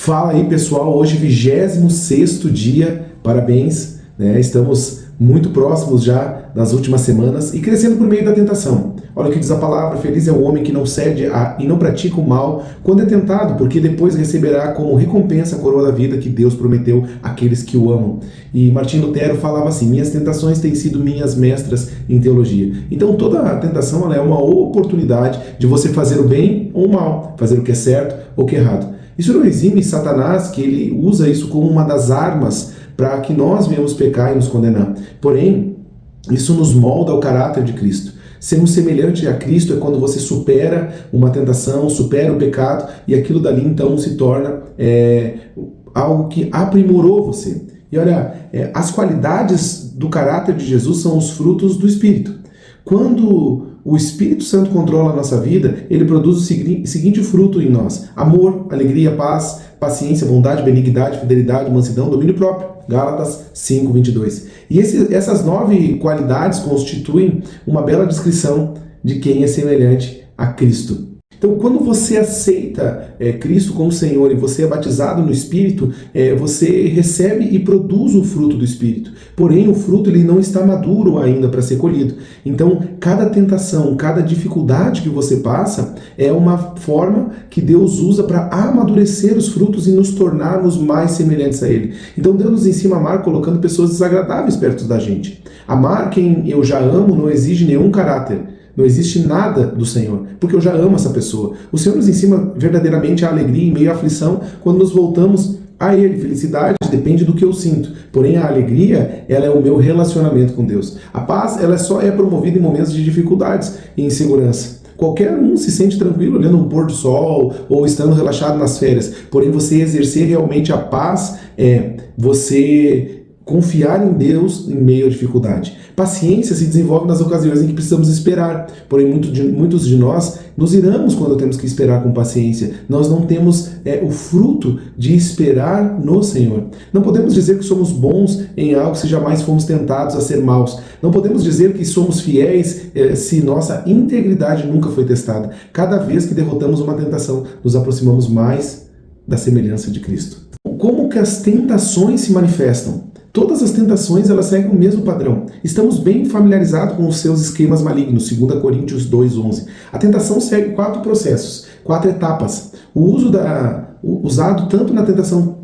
Fala aí, pessoal, hoje 26º dia, parabéns, né? Estamos muito próximos já das últimas semanas e crescendo por meio da tentação. Olha o que diz a palavra: feliz é o homem que não cede e não pratica o mal quando é tentado, porque depois receberá como recompensa a coroa da vida que Deus prometeu àqueles que o amam. E Martim Lutero falava assim: minhas tentações têm sido minhas mestras em teologia. Então toda a tentação ela é uma oportunidade de você fazer o bem ou o mal, fazer o que é certo ou o que é errado. Isso não exime Satanás, que ele usa isso como uma das armas para que nós venhamos pecar e nos condenar. Porém, isso nos molda ao caráter de Cristo. Sermos semelhante a Cristo é quando você supera uma tentação, supera o pecado, e aquilo dali então se torna algo que aprimorou você. E olha, as qualidades do caráter de Jesus são os frutos do Espírito. Quando o Espírito Santo controla a nossa vida, ele produz o seguinte fruto em nós: amor, alegria, paz, paciência, bondade, benignidade, fidelidade, mansidão, domínio próprio. Gálatas 5:22. E essas 9 qualidades constituem uma bela descrição de quem é semelhante a Cristo. Então, quando você aceita Cristo como Senhor e você é batizado no Espírito, você recebe e produz o fruto do Espírito. Porém, o fruto ele não está maduro ainda para ser colhido. Então, cada tentação, cada dificuldade que você passa é uma forma que Deus usa para amadurecer os frutos e nos tornarmos mais semelhantes a Ele. Então, Deus nos ensina a amar colocando pessoas desagradáveis perto da gente. Amar quem eu já amo não exige nenhum caráter. Não existe nada do Senhor, porque eu já amo essa pessoa. O Senhor nos ensina verdadeiramente a alegria em meio à aflição quando nos voltamos a Ele. Felicidade depende do que eu sinto. Porém, a alegria, ela é o meu relacionamento com Deus. A paz, ela só é promovida em momentos de dificuldades e insegurança. Qualquer um se sente tranquilo olhando um pôr do sol ou estando relaxado nas férias. Porém, você exercer realmente a paz é você confiar em Deus em meio à dificuldade. Paciência se desenvolve nas ocasiões em que precisamos esperar. Porém, muitos de nós nos iramos quando temos que esperar com paciência. Nós não temos o fruto de esperar no Senhor. Não podemos dizer que somos bons em algo se jamais fomos tentados a ser maus. Não podemos dizer que somos fiéis se nossa integridade nunca foi testada. Cada vez que derrotamos uma tentação, nos aproximamos mais da semelhança de Cristo. Como que as tentações se manifestam? Todas as tentações elas seguem o mesmo padrão. Estamos bem familiarizados com os seus esquemas malignos, 2 Coríntios 2:11. A tentação segue 4 processos, 4 etapas. O uso usado tanto na tentação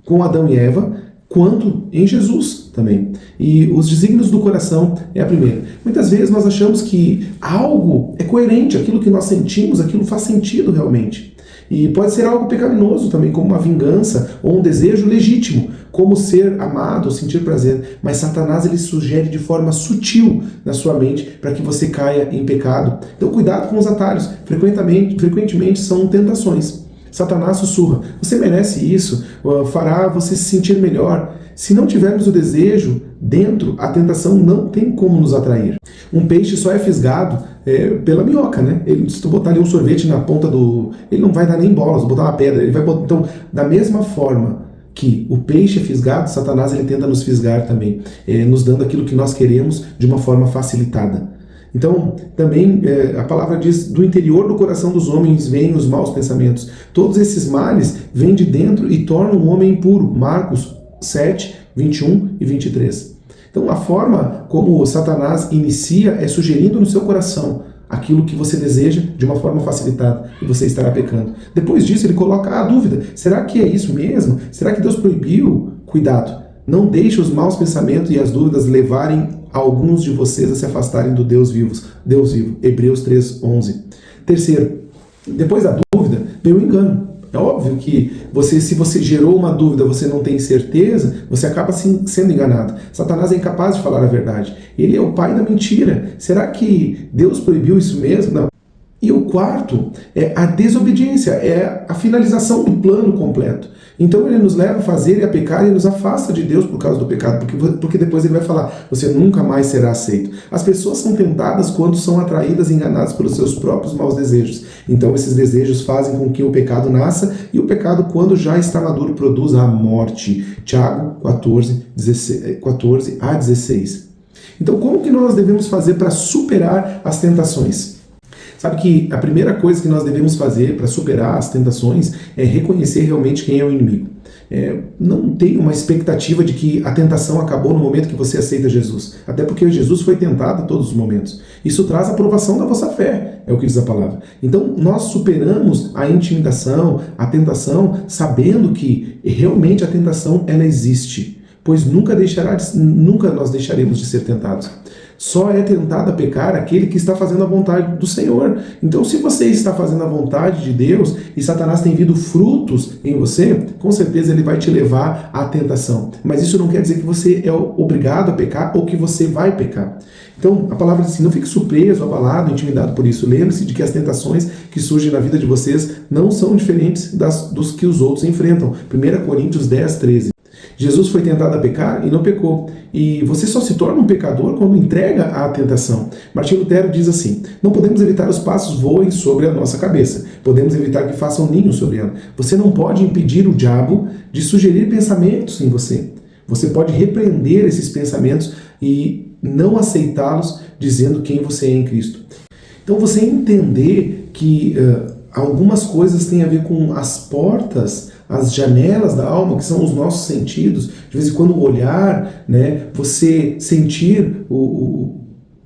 com Adão e Eva, quanto em Jesus também. E os desígnios do coração é a primeira. Muitas vezes nós achamos que algo é coerente, aquilo que nós sentimos, aquilo faz sentido realmente. E pode ser algo pecaminoso também, como uma vingança ou um desejo legítimo, como ser amado ou sentir prazer. Mas Satanás ele sugere de forma sutil na sua mente para que você caia em pecado. Então cuidado com os atalhos. Frequentemente são tentações. Satanás sussurra: você merece isso, fará você se sentir melhor. Se não tivermos o desejo dentro, a não tem como nos atrair. Um peixe só é fisgado pela minhoca, né? Se tu botar ali um sorvete na ponta ele não vai dar nem bola, se botar uma pedra, ele vai botar. Então, da mesma forma que o peixe é fisgado, Satanás ele tenta nos fisgar também, nos dando aquilo que nós queremos de uma forma facilitada. Então, também a palavra diz: do interior do coração dos homens vêm os maus pensamentos. Todos esses males vêm de dentro e tornam o homem impuro. Marcos 7, 21 e 23. Então, a forma como Satanás inicia é sugerindo no seu coração aquilo que você deseja de uma forma facilitada e você estará pecando. Depois disso, ele coloca a dúvida: será que é isso mesmo? Será que Deus proibiu? Cuidado, não deixe os maus pensamentos e as dúvidas levarem alguns de vocês a se afastarem do Deus vivo. Hebreus 3:11. Terceiro, depois da dúvida, vem o engano. É óbvio que se você gerou uma dúvida, você não tem certeza, você acaba sendo enganado. Satanás é incapaz de falar a verdade. Ele é o pai da mentira. Será que Deus proibiu isso mesmo? Não. E o quarto é a desobediência, é a finalização do plano completo. Então ele nos leva a fazer e a pecar e nos afasta de Deus por causa do pecado, porque depois ele vai falar: você nunca mais será aceito. As pessoas são tentadas quando são atraídas e enganadas pelos seus próprios maus desejos. Então esses desejos fazem com que o pecado nasça, e o pecado, quando já está maduro, produz a morte. Tiago 14 a 16. Então como que nós devemos fazer para superar as tentações? Sabe que a primeira coisa que nós devemos fazer para superar as tentações é reconhecer realmente quem é o inimigo. Não tem uma expectativa de que a tentação acabou no momento que você aceita Jesus. Até porque Jesus foi tentado a todos os momentos. Isso traz a aprovação da vossa fé, é o que diz a palavra. Então nós superamos a intimidação, a tentação, sabendo que realmente a tentação ela existe. Pois nunca nós deixaremos de ser tentados. Só é tentado a pecar aquele que está fazendo a vontade do Senhor. Então, se você está fazendo a vontade de Deus e Satanás tem vindo frutos em você, com certeza ele vai te levar à tentação. Mas isso não quer dizer que você é obrigado a pecar ou que você vai pecar. Então, a palavra diz assim, não fique surpreso, abalado, intimidado por isso. Lembre-se de que as tentações que surgem na vida de vocês não são diferentes dos que os outros enfrentam. 1 Coríntios 10, 13. Jesus foi tentado a pecar e não pecou. E você só se torna um pecador quando entrega à tentação. Martinho Lutero diz assim, não podemos evitar os passos voem sobre a nossa cabeça. Podemos evitar que façam ninho sobre ela. Você não pode impedir o diabo de sugerir pensamentos em você. Você pode repreender esses pensamentos e não aceitá-los dizendo quem você é em Cristo. Então você entender que algumas coisas têm a ver com as portas, as janelas da alma, que são os nossos sentidos, de vez em quando olhar, né, você sentir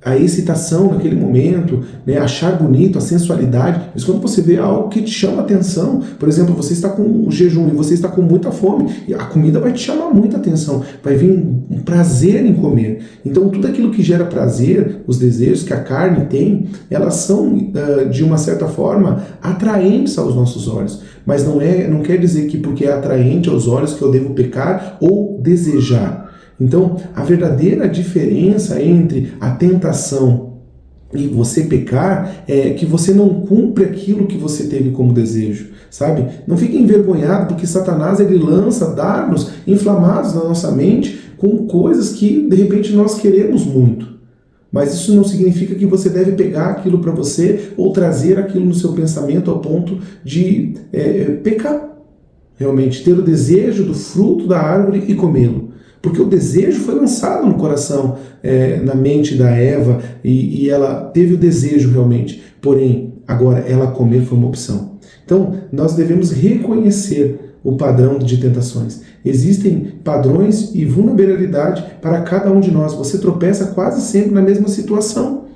a excitação naquele momento, né, achar bonito, a sensualidade, mas quando você vê algo que te chama atenção, por exemplo, você está com um jejum e você está com muita fome, e a comida vai te chamar muita atenção, vai vir um prazer em comer. Então tudo aquilo que gera prazer, os desejos que a carne tem, elas são de uma certa forma atraentes aos nossos olhos, mas não quer dizer que porque é atraente aos olhos que eu devo pecar ou desejar. Então, a verdadeira diferença entre a tentação e você pecar é que você não cumpre aquilo que você teve como desejo, sabe? Não fique envergonhado porque Satanás ele lança dardos inflamados na nossa mente com coisas que de repente nós queremos muito. Mas isso não significa que você deve pegar aquilo para você ou trazer aquilo no seu pensamento ao ponto de pecar. Realmente, ter o desejo do fruto da árvore e comê-lo. Porque o desejo foi lançado no coração, na mente da Eva, e ela teve o desejo realmente. Porém, agora ela comer foi uma opção. Então, nós devemos reconhecer o padrão de tentações. Existem padrões e vulnerabilidade para cada um de nós. Você tropeça quase sempre na mesma situação.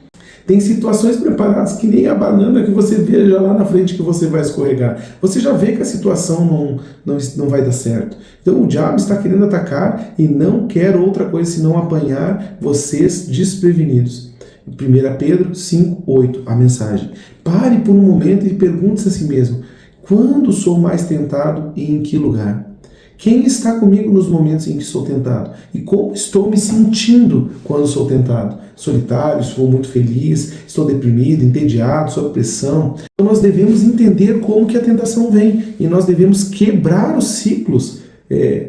Tem situações preparadas que nem a banana que você veja lá na frente que você vai escorregar. Você já vê que a situação não vai dar certo. Então o diabo está querendo atacar e não quer outra coisa senão apanhar vocês desprevenidos. 1 Pedro 5:8, a mensagem. Pare por um momento e pergunte-se a si mesmo, quando sou mais tentado e em que lugar? Quem está comigo nos momentos em que sou tentado? E como estou me sentindo quando sou tentado? Solitário, estou muito feliz, estou deprimido, entediado, sob pressão. Então nós devemos entender como que a tentação vem e nós devemos quebrar os ciclos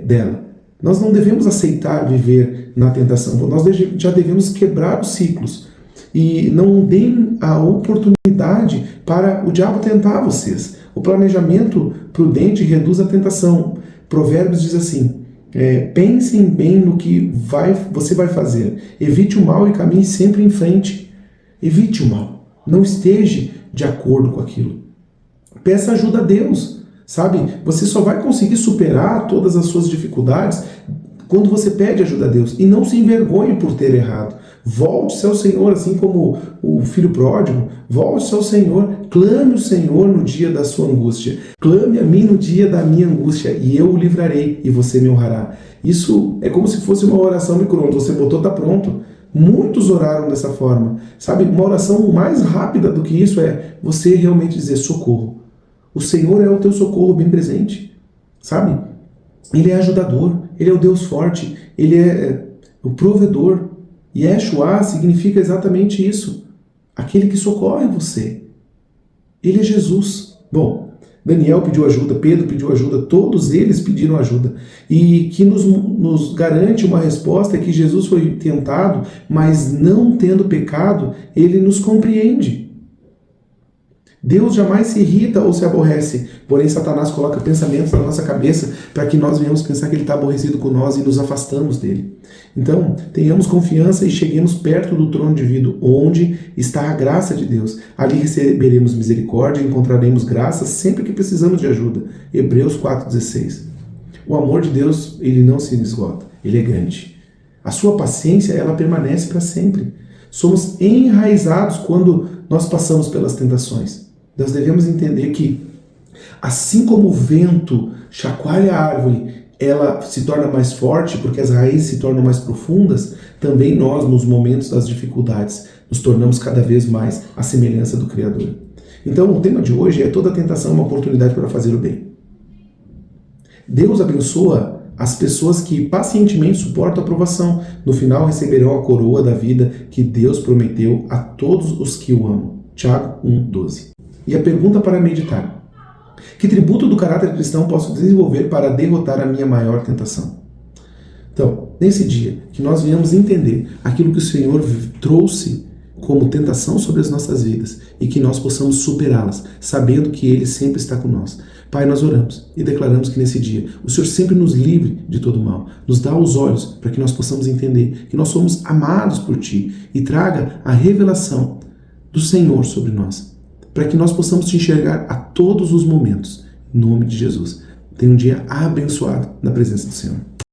dela. Nós não devemos aceitar viver na tentação, nós já devemos quebrar os ciclos. E não deem a oportunidade para o diabo tentar vocês. O planejamento prudente reduz a tentação. Provérbios diz assim, pensem bem no que você vai fazer. Evite o mal e caminhe sempre em frente. Evite o mal. Não esteja de acordo com aquilo. Peça ajuda a Deus. Sabe? Você só vai conseguir superar todas as suas dificuldades quando você pede ajuda a Deus. E não se envergonhe por ter errado. Volte-se ao Senhor, assim como o filho pródigo. Volte-se ao Senhor. Clame o Senhor no dia da sua angústia. Clame a mim no dia da minha angústia, e eu o livrarei, e você me honrará. Isso é como se fosse uma oração micro-ondas. Você botou, está pronto. Muitos oraram dessa forma. Sabe, uma oração mais rápida do que isso é você realmente dizer socorro. O Senhor é o teu socorro bem presente. Sabe? Ele é ajudador. Ele é o Deus forte. Ele é o provedor. Yeshua significa exatamente isso. Aquele que socorre você. Ele é Jesus. Bom, Daniel pediu ajuda, Pedro pediu ajuda, todos eles pediram ajuda. E que nos garante uma resposta é que Jesus foi tentado, mas não tendo pecado, ele nos compreende. Deus jamais se irrita ou se aborrece, porém Satanás coloca pensamentos na nossa cabeça para que nós venhamos pensar que ele está aborrecido com nós e nos afastamos dele. Então, tenhamos confiança e cheguemos perto do trono divino, onde está a graça de Deus. Ali receberemos misericórdia e encontraremos graça sempre que precisamos de ajuda. Hebreus 4,16. O amor de Deus, ele não se esgota, ele é grande. A sua paciência, ela permanece para sempre. Somos enraizados quando nós passamos pelas tentações. Nós devemos entender que, assim como o vento chacoalha a árvore, ela se torna mais forte porque as raízes se tornam mais profundas, também nós, nos momentos das dificuldades, nos tornamos cada vez mais à semelhança do Criador. Então, o tema de hoje é: toda tentação é uma oportunidade para fazer o bem. Deus abençoa as pessoas que pacientemente suportam a provação. No final receberão a coroa da vida que Deus prometeu a todos os que o amam. Tiago 1,12. E a pergunta para meditar: que tributo do caráter cristão posso desenvolver para derrotar a minha maior tentação? Então, nesse dia, que nós venhamos entender aquilo que o Senhor trouxe como tentação sobre as nossas vidas e que nós possamos superá-las, sabendo que Ele sempre está com nós. Pai, nós oramos e declaramos que nesse dia o Senhor sempre nos livre de todo mal, nos dá os olhos para que nós possamos entender que nós somos amados por Ti e traga a revelação do Senhor sobre nós, para que nós possamos Te enxergar a todos os momentos. Em nome de Jesus. Tenha um dia abençoado na presença do Senhor.